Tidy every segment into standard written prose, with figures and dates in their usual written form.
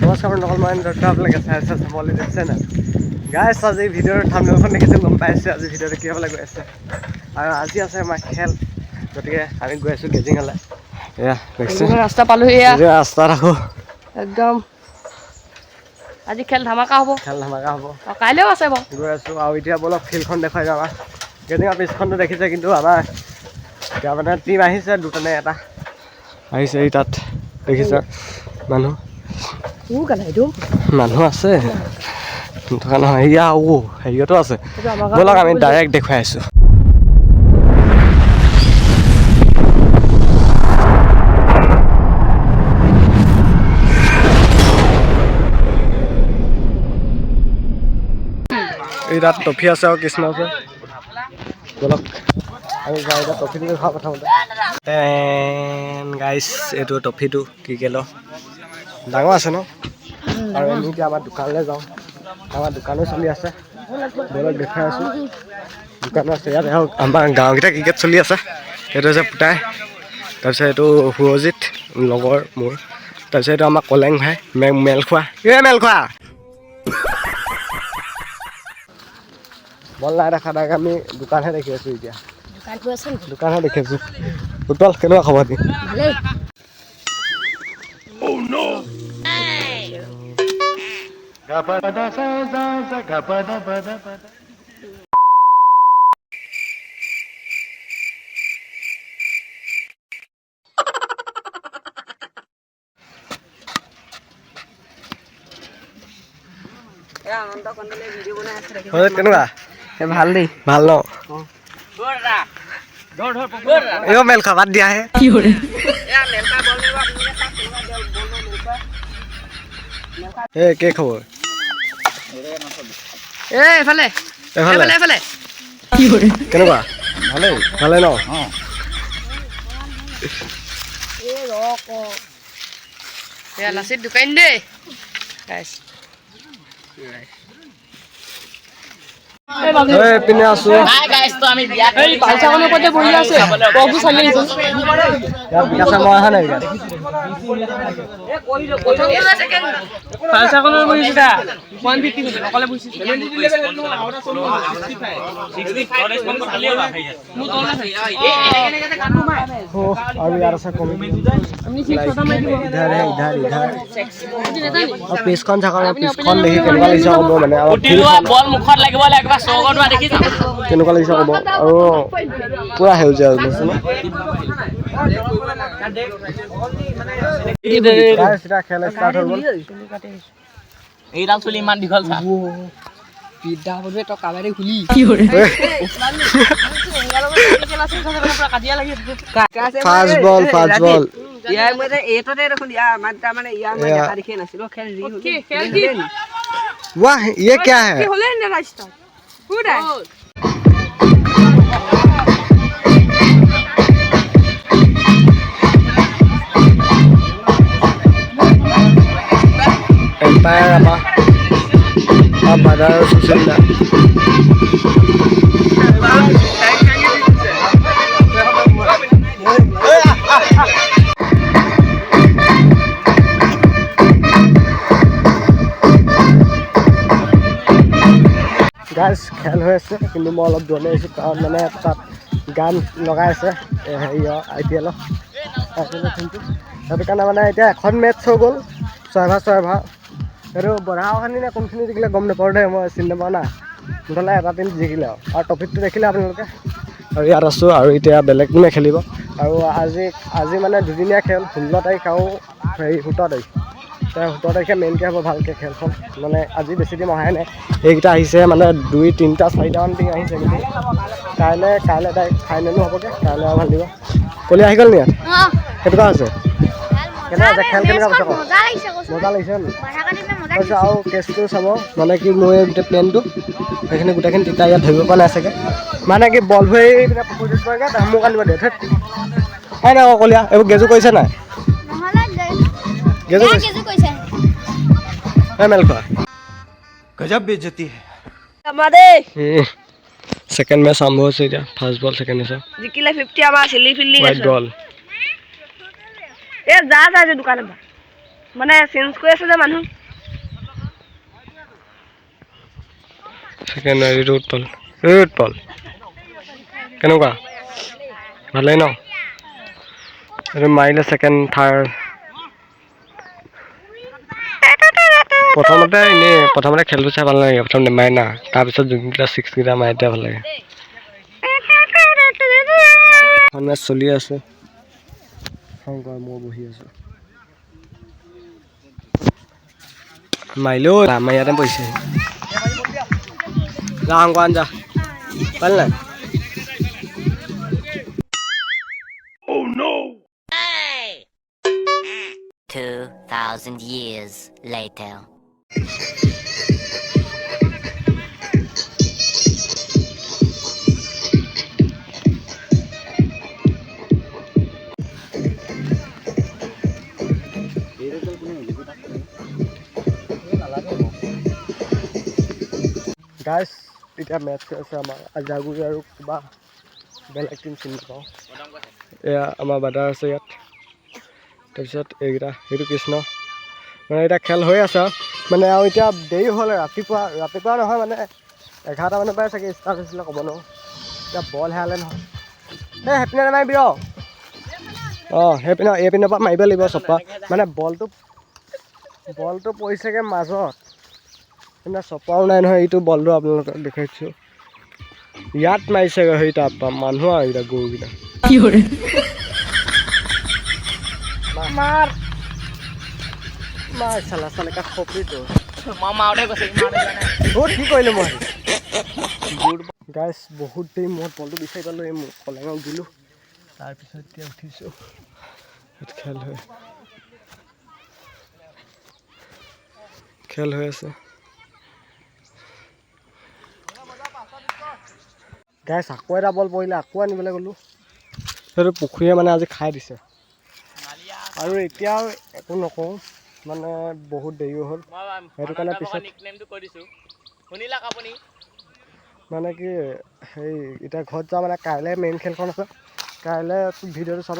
নমস্কাৰ নকল মই আপোনালোকে চাই আছে চাবলৈ দিছে না গাইছ আজি ভিডিঅ'ৰ থাম্বনেইলখন দেখিছে গম পাইছে আজি ভিডিঅ'টো কি হ'বলৈ গৈ আছে আৰু আজি আছে আমাৰ খেল গতিকে আমি গৈ আছোঁ গেজিঙলৈ এয়া ৰাস্তা পালোঁ এয়া ৰাস্তাত আকৌ একদম আজি খেল ধামাকা হ'ব কাইলৈও আছে বাৰু গৈ আছোঁ আৰু এতিয়া বলক ফিল্ডখন দেখুৱাই যাওঁ আমাৰ গেজিঙৰ পিছখনটো দেখিছে কিন্তু আমাৰ এতিয়া মানে টিম আহিছে দুটানে এটা আহিছে এই তাত দেখিছে মানুহ মানুহ আছে থকা নহয় এয়া হেৰিয়তো আছে ব'লক আমি ডাইৰেক্ট দেখুৱাই আছোঁ এই তাত টফি আছে আৰু কৃষ্ণ আছে ব'লক আমি যাই এতিয়া টফিটো খোৱা প্ৰথমতে গাইছ এইটো টফিটো ক্ৰিকেটৰ ডাঙৰ আছে ন আৰু আমি এতিয়া আমাৰ দোকানলৈ যাওঁ আমাৰ দোকানো চলি আছে ব'লক দেখাই আছোঁ দোকানো আছে ইয়াত আমাৰ গাঁৱকেইটা ক্ৰিকেট চলি আছে এইটো হৈছে পুতাই তাৰপিছত এইটো সুৰজিত লগৰ মোৰ তাৰপিছত এইটো আমাৰ কলেং ভাই মেল খোৱা মেল খোৱা বল নাই দেখা তাক আমি দোকানহে দেখি আছোঁ এতিয়া দোকানহে দেখি আছোঁ উৎপল কেনেকুৱা খবৰ দি আনন্ত কণ্ডলে ভিডিঅ' বনাই আছে কেনেকুৱা ভাল দেই ভাল ন এই মেল খোৱা বাদ দিয়াহে কি খবৰ এফালে কেনেকুৱা ভালেই ন লাচিত দোকান দেই পিনে আছো মই অহা নাই আৰু ইয়াৰ আছে পিছখন চাকৰ পিছখন দেখি কেনেকুৱা লাগিছে ক'ব মানে বল মুখত লাগিব কেনেকুৱা লাগিছে ক'ব আৰু পুৰা সেউজীয়া হৈ গৈছে খেল ষ্টাৰ্ট হৈ গ'ল এইডাল চুলি ইমান দীঘল তই কাবাডী খুলি ফাষ্ট বল वाह ये क्या है एम्पायर बाजार सुशीला গাইজ খেল হৈ আছে কিন্তু মই অলপ দৌৰি আহিছোঁ কাৰণ মানে তাত গান লগাই আছে হেৰিয়ৰ IPL টিমটো সেইটো কাৰণে মানে এতিয়া এখন মেটচ হৈ গ'ল 6-6 সেইটো বঢ়াওখিনি নে কোনখিনি জিকিলে গম নাপাওঁ দেই মই চিনি নাপাওঁ না মুঠতে এটা টিম জিকিলে আৰু টপিকটো দেখিলে আপোনালোকে আৰু ইয়াত আছোঁ আৰু এতিয়া বেলেগ টিমে খেলিব আৰু আজি মানে দুদিনীয়া খেল 16 তাৰিখ আৰু 17 তাৰিখ 17 তাৰিখে মেইনকৈ হ'ব ভালকৈ খেলখন মানে আজি বেছি টিম অহাই নাই এইকেইটা আহিছে মানে 2, 3, 4মান টিম আহিছে কিন্তু কাইলৈ ডাইৰেক্ট ফাইনেলো হ'বগৈ কাইলৈ আৰু ভাল দিব কলি আহি গ'ল নি ইয়াত কেনেকুৱা হৈছে কেনেকুৱা আছে খেল কেনেকুৱা হৈছে মজা লাগিছে তাৰপিছত আৰু কেছটো চাব মানে কি মোৰ এই গোটেই প্লেনটো সেইখিনি গোটেইখিনি তেতিয়া ইয়াত ধৰিব পৰা নাই চাগে মানে কি বলবোৰ এইপিনে প্ৰপজিট কৰেগৈ মোক আনিব দিয়ে হয় নাই আকৌ কলীয়া এইবোৰ গেজু কৰিছে নাই গেজু কৰিছে মেল খোৱা गजब बेइज्जती है सेकंड मैच आरंभ হৈছে এতিয়া ফাৰ্স্ট বল সেকেন্ড আছে জিকিলে 50 আমাৰ চিলি ফিল্ডিং হোয়াইট বল এ যা যে দোকানৰ পৰা মানে চেঞ্জ কৰি আছে যে মানুহ সেকেন্ড এইটো উৎপল কেনেকুৱা ভালেই ন এইটো মাৰিলে ছেকেণ্ড থাৰ্ড প্ৰথমতে খেলটো চাই ভাল লাগে প্ৰথম নেমাৰে না তাৰপিছত যোনকেইটা 6 কেইটা মাৰে তেতিয়া ভাল লাগে মেচ চলি আছে শংকৰ মই বহি আছো মাৰিলেও আমাৰ ইয়াতে পৰিছে যা শংকৰ আন যা পালি নাই 2,000 years later. গাইজ এতিয়া মেচ হৈ আছে আমাৰ আজাগুৰি আৰু কিবা বেলেগ টিম চিনি নাপাওঁ এয়া আমাৰ বাদাৰ আছে ইয়াত তাৰপিছত এইকেইটা সেইটো কৃষ্ণ মানে এতিয়া খেল হৈ আছে মানে আৰু এতিয়া দেৰি হ'ল ৰাতিপুৱা নহয় মানে 11টা মানৰ পৰাই চাগে ষ্টাৰ্ট হৈছিলে ক'ব নোৱাৰোঁ এতিয়া বল হেৰালে নহয় এই সেইপিনে নামাৰিবি সেইপিনে এইপিনৰ পৰা মাৰিব লাগিব চপা মানে বলটো পৰিছেগৈ মাজত মানে চপাও নাই নহয় এইটো বলটো আপোনালোকক দেখাইছোঁ ইয়াত মাৰিছেগৈ সেই তাৰপৰা মানুহ আৰু এইকেইটা গৰুকেইটা মাৰ চালা চালেকা খপিটো কি কৰিলোঁ মই গাইজ বহুত দেৰি মই বলটো বিচাৰি পালোঁ এই মোৰ কলেঙত দিলোঁ তাৰপিছত এতিয়া উঠিছোঁ খেল হৈ আছে গাইজ আকৌ এটা বল পৰিলে আকৌ আনিবলৈ গ'লোঁ সেইটো পুখুৰীয়ে মানে আজি খাই দিছে আৰু এতিয়াও একো নকওঁ মানে বহুত দেৰিও হ'ল সেইটো কাৰণে পিছত মানে কি সেই এতিয়া ঘৰত যাওঁ মানে কাইলৈ মেইন খেলখন আছে কাইলৈ ভিডিঅ'টো চাব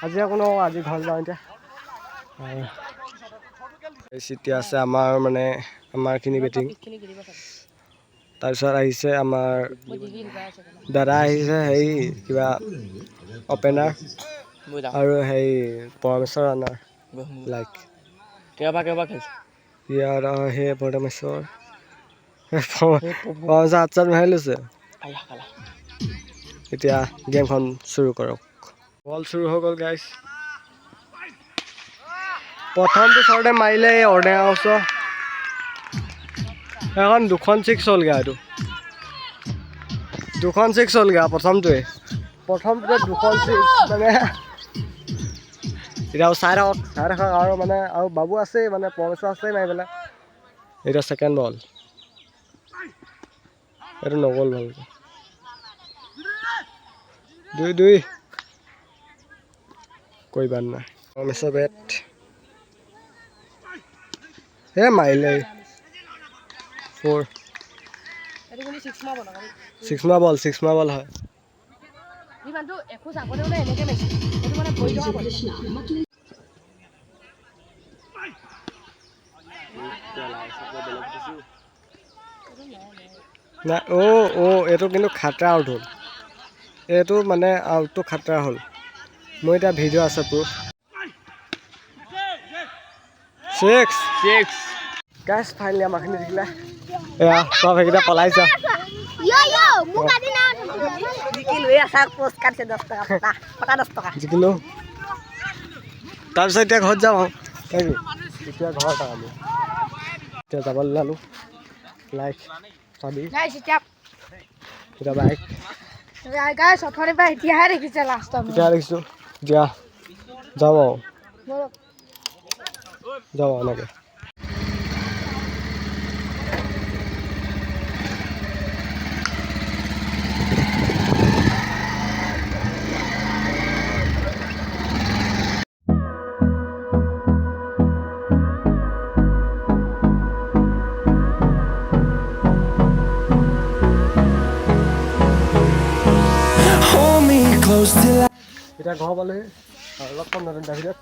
আজি একো নকওঁ আজি ঘৰত যাওঁ এতিয়া এতিয়া আছে আমাৰখিনি বেটিং তাৰপিছত আহিছে আমাৰ দাদা আহিছে হেৰি কিবা অপেনাৰ আৰু হেৰি পৰমেশ্বৰ ৰানাৰ লাইক কেইবাৰ খেলিছে ইয়াৰ সেই পৰমেশ্বৰ হাত মাৰি লৈছে এতিয়া গেমখন চুৰু কৰক বল চুৰু হৈ গ'ল গাইজ প্ৰথমটো চৰতে মাৰিলে এই অৰ্ডেঙা ওচৰ এখন 2খন 6 হ'লগৈ এইটো 2খন 6 হ'লগৈ প্ৰথমটোৱে 2খন 6 মানে এতিয়া চাই থাকক আৰু মানে আৰু বাবু আছেই মানে পৰমেশ্বৰ আছেই মাৰিবলৈ এতিয়া ছেকেণ্ড বল এইটো নগ'ল ভালকৈ 2-2 কৰিবা নাই পৰমেশ্বৰ বেট মাৰিলে 4 6 মা বল হয় না এইটো কিন্তু খাতৰা আউট হ'ল এইটো মানে আউটটো খাতৰা হ'ল মই এতিয়া ভিডিঅ' আছে প্ৰুফ 6 গাইজ ফাইনেলি আমাৰখিনি জিকিলে এয়া চব সেইকেইটা পলাইছা জিকিলোঁ তাৰপিছত এতিয়া ঘৰত যাওঁ এতিয়া ঘৰত আমি এতিয়া যাবলৈ ওলালোঁ লাইক চাবি এতিয়া বাইক এতিয়াহে দেখিছোঁ এতিয়া যাওঁ এনেকৈ এতিয়া ঘৰ পালেহি অলপ নতুন ভিডিঅ'ত